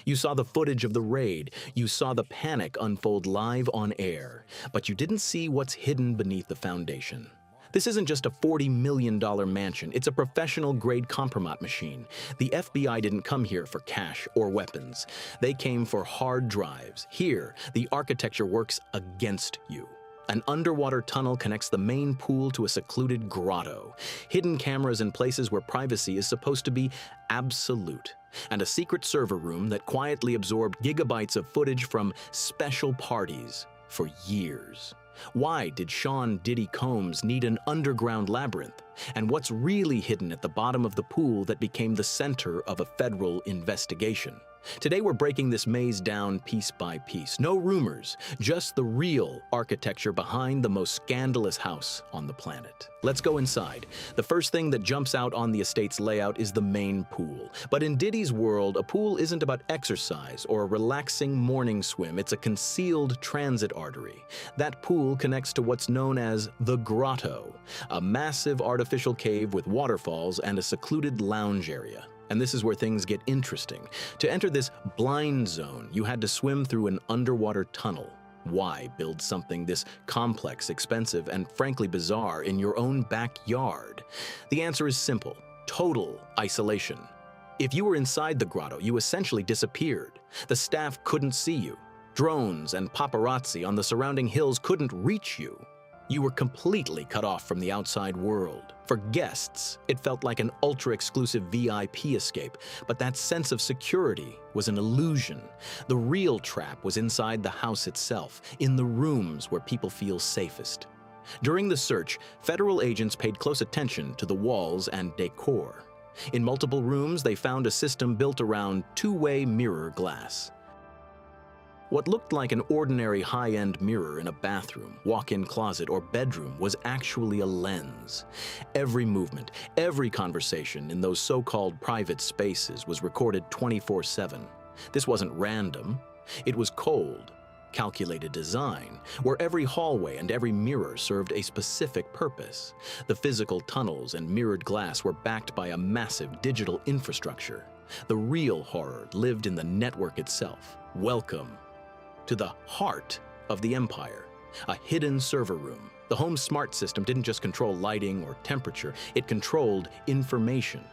You saw the footage of the raid, you saw the panic unfold live on air, but you didn't see what's hidden beneath the foundation. This isn't just a $40 million mansion, it's a professional-grade compromat machine. The FBI didn't come here for cash or weapons. They came for hard drives. Here, the architecture works against you. An underwater tunnel connects the main pool to a secluded grotto. Hidden cameras in places where privacy is supposed to be absolute. And a secret server room that quietly absorbed gigabytes of footage from special parties for years. Why did Sean Diddy Combs need an underground labyrinth? And what's really hidden at the bottom of the pool that became the center of a federal investigation? Today we're breaking this maze down piece by piece. No rumors, just the real architecture behind the most scandalous house on the planet. Let's go inside. The first thing that jumps out on the estate's layout is the main pool. But in Diddy's world, a pool isn't about exercise or a relaxing morning swim. It's a concealed transit artery. That pool connects to what's known as the Grotto, a massive artificial cave with waterfalls and a secluded lounge area. And this is where things get interesting. To enter this blind zone, you had to swim through an underwater tunnel. Why build something this complex, expensive, and frankly bizarre in your own backyard? The answer is simple: total isolation. If you were inside the grotto, you essentially disappeared. The staff couldn't see you. Drones and paparazzi on the surrounding hills couldn't reach you. You were completely cut off from the outside world. For guests, it felt like an ultra-exclusive VIP escape, but that sense of security was an illusion. The real trap was inside the house itself, in the rooms where people feel safest. During the search, federal agents paid close attention to the walls and decor. In multiple rooms, they found a system built around two-way mirror glass. What looked like an ordinary high-end mirror in a bathroom, walk-in closet, or bedroom was actually a lens. Every movement, every conversation in those so-called private spaces was recorded 24/7. This wasn't random. It was cold, calculated design, where every hallway and every mirror served a specific purpose. The physical tunnels and mirrored glass were backed by a massive digital infrastructure. The real horror lived in the network itself. Welcome to the heart of the empire, a hidden server room. The home smart system didn't just control lighting or temperature, it controlled information.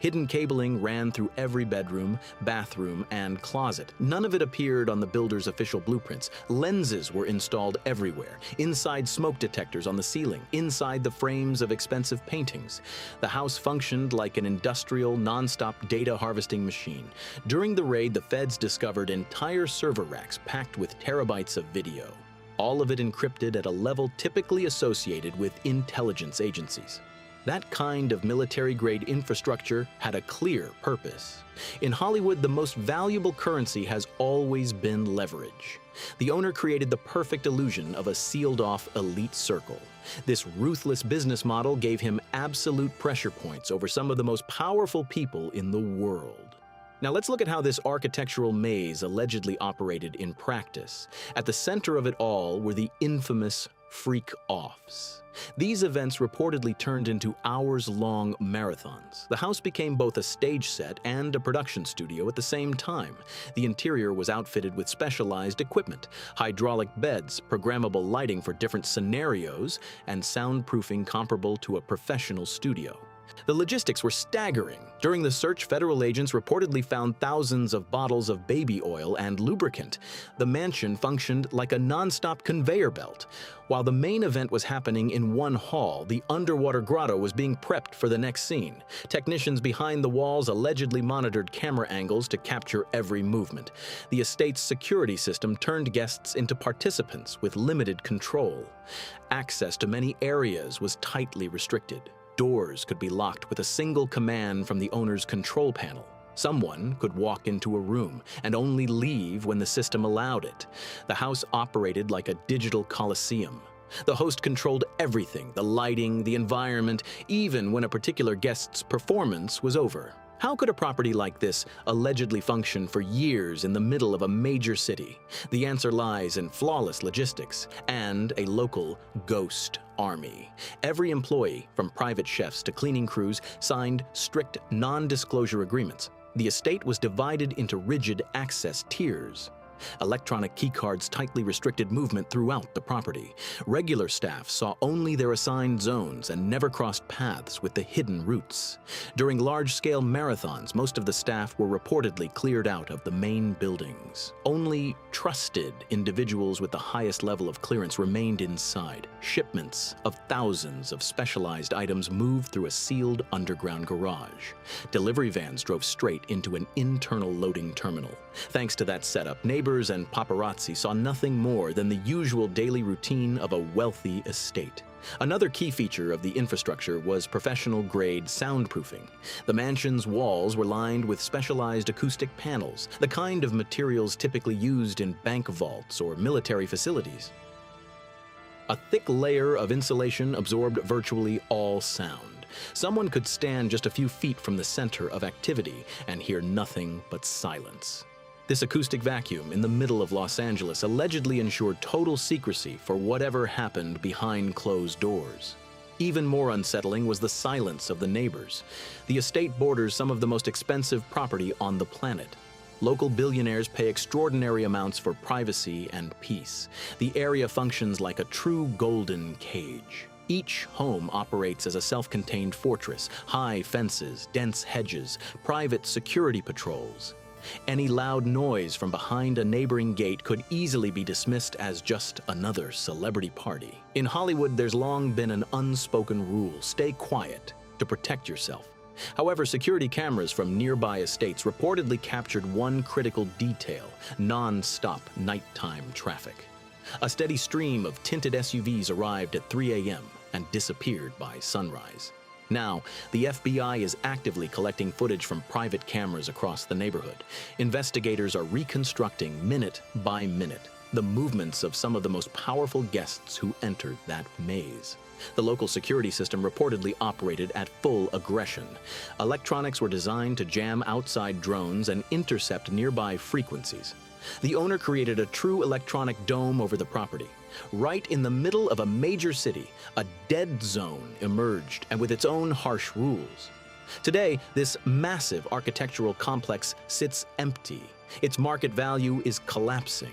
Hidden cabling ran through every bedroom, bathroom, and closet. None of it appeared on the builder's official blueprints. Lenses were installed everywhere, inside smoke detectors on the ceiling, inside the frames of expensive paintings. The house functioned like an industrial, non-stop data harvesting machine. During the raid, the feds discovered entire server racks packed with terabytes of video, all of it encrypted at a level typically associated with intelligence agencies. That kind of military-grade infrastructure had a clear purpose. In Hollywood, the most valuable currency has always been leverage. The owner created the perfect illusion of a sealed-off elite circle. This ruthless business model gave him absolute pressure points over some of the most powerful people in the world. Now let's look at how this architectural maze allegedly operated in practice. At the center of it all were the infamous freak-offs. These events reportedly turned into hours-long marathons. The house became both a stage set and a production studio at the same time. The interior was outfitted with specialized equipment, hydraulic beds, programmable lighting for different scenarios, and soundproofing comparable to a professional studio. The logistics were staggering. During the search, federal agents reportedly found thousands of bottles of baby oil and lubricant. The mansion functioned like a non-stop conveyor belt. While the main event was happening in one hall, the underwater grotto was being prepped for the next scene. Technicians behind the walls allegedly monitored camera angles to capture every movement. The estate's security system turned guests into participants with limited control. Access to many areas was tightly restricted. Doors could be locked with a single command from the owner's control panel. Someone could walk into a room and only leave when the system allowed it. The house operated like a digital coliseum. The host controlled everything, the lighting, the environment, even when a particular guest's performance was over. How could a property like this allegedly function for years in the middle of a major city? The answer lies in flawless logistics and a local ghost army. Every employee, from private chefs to cleaning crews, signed strict non-disclosure agreements. The estate was divided into rigid access tiers. Electronic keycards tightly restricted movement throughout the property. Regular staff saw only their assigned zones and never crossed paths with the hidden routes. During large-scale marathons, most of the staff were reportedly cleared out of the main buildings. Only trusted individuals with the highest level of clearance remained inside. Shipments of thousands of specialized items moved through a sealed underground garage. Delivery vans drove straight into an internal loading terminal. Thanks to that setup, neighbors and paparazzi saw nothing more than the usual daily routine of a wealthy estate. Another key feature of the infrastructure was professional-grade soundproofing. The mansion's walls were lined with specialized acoustic panels, the kind of materials typically used in bank vaults or military facilities. A thick layer of insulation absorbed virtually all sound. Someone could stand just a few feet from the center of activity and hear nothing but silence. This acoustic vacuum in the middle of Los Angeles allegedly ensured total secrecy for whatever happened behind closed doors. Even more unsettling was the silence of the neighbors. The estate borders some of the most expensive property on the planet. Local billionaires pay extraordinary amounts for privacy and peace. The area functions like a true golden cage. Each home operates as a self-contained fortress, high fences, dense hedges, private security patrols. Any loud noise from behind a neighboring gate could easily be dismissed as just another celebrity party. In Hollywood, there's long been an unspoken rule: stay quiet to protect yourself. However, security cameras from nearby estates reportedly captured one critical detail: non-stop nighttime traffic. A steady stream of tinted SUVs arrived at 3 a.m. and disappeared by sunrise. Now, the FBI is actively collecting footage from private cameras across the neighborhood. Investigators are reconstructing minute by minute the movements of some of the most powerful guests who entered that maze. The local security system reportedly operated at full aggression. Electronics were designed to jam outside drones and intercept nearby frequencies. The owner created a true electronic dome over the property. Right in the middle of a major city, a dead zone emerged, and with its own harsh rules. Today, this massive architectural complex sits empty. Its market value is collapsing.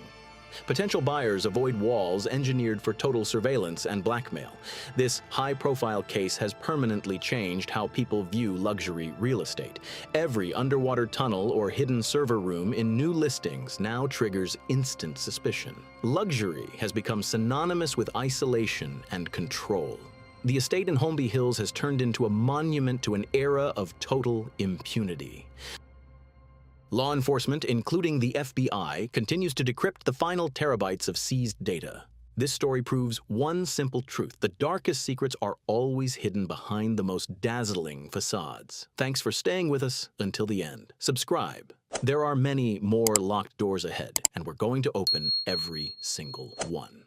Potential buyers avoid walls engineered for total surveillance and blackmail. This high-profile case has permanently changed how people view luxury real estate. Every underwater tunnel or hidden server room in new listings now triggers instant suspicion. Luxury has become synonymous with isolation and control. The estate in Holmby Hills has turned into a monument to an era of total impunity. Law enforcement, including the FBI, continues to decrypt the final terabytes of seized data. This story proves one simple truth: the darkest secrets are always hidden behind the most dazzling facades. Thanks for staying with us until the end. Subscribe. There are many more locked doors ahead, and we're going to open every single one.